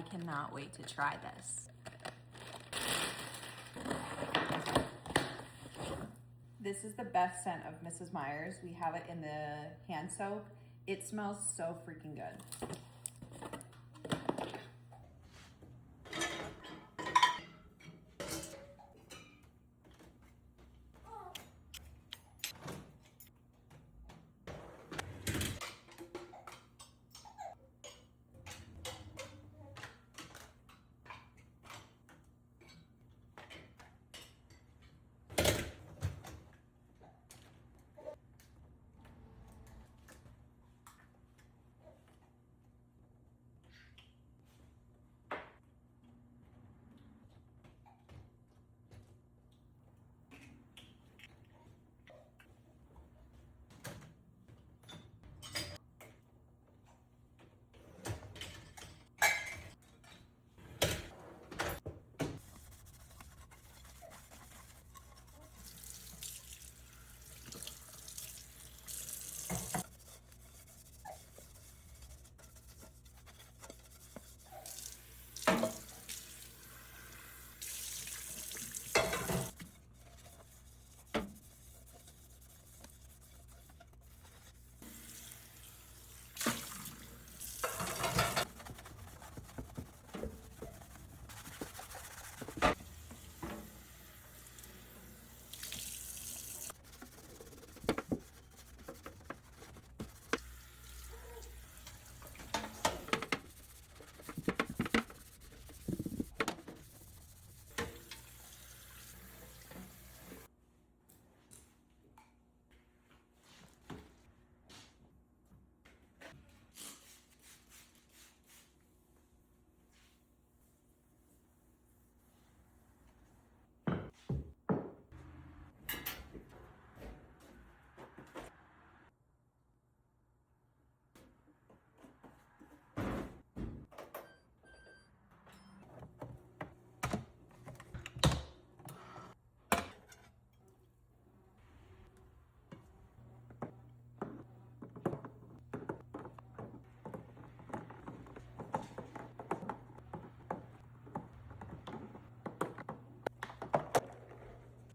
I cannot wait to try this. This is the best scent of Mrs. Meyer's. We have it in the hand soap. It smells so freaking good.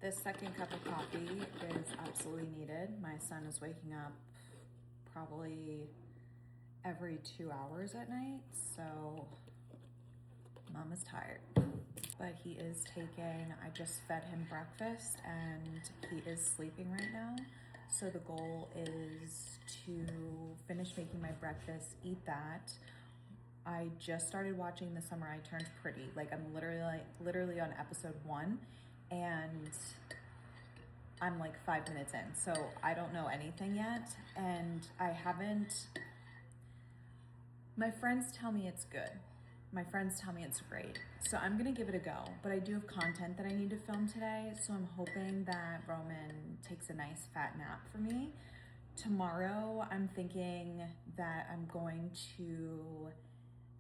This second cup of coffee is absolutely needed. My son is waking up probably every 2 hours at night, so mom is tired. But he is taking, I just fed him breakfast and he is sleeping right now. So the goal is to finish making my breakfast, eat that. I just started watching The Summer I Turned Pretty. Like I'm literally on episode 1 and I'm like 5 minutes in. So I don't know anything yet. And my friends tell me it's good. My friends tell me it's great. So I'm gonna give it a go, but I do have content that I need to film today. So I'm hoping that Roman takes a nice fat nap for me. Tomorrow, I'm thinking that I'm going to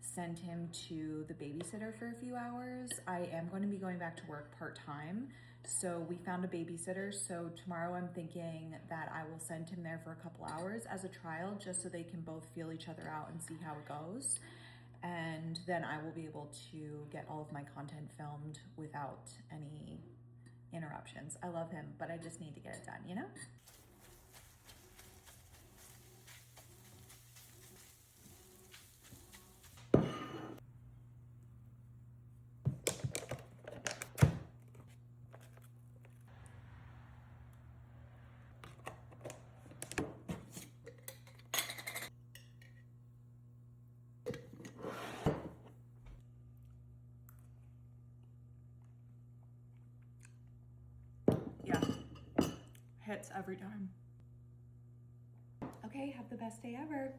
send him to the babysitter for a few hours. I am going to be going back to work part-time. So we found a babysitter. So tomorrow I'm thinking that I will send him there for a couple hours as a trial, just so they can both feel each other out and see how it goes. And then I will be able to get all of my content filmed without any interruptions. I love him, but I just need to get it done, you know? Yeah, hits every time. Okay, have the best day ever.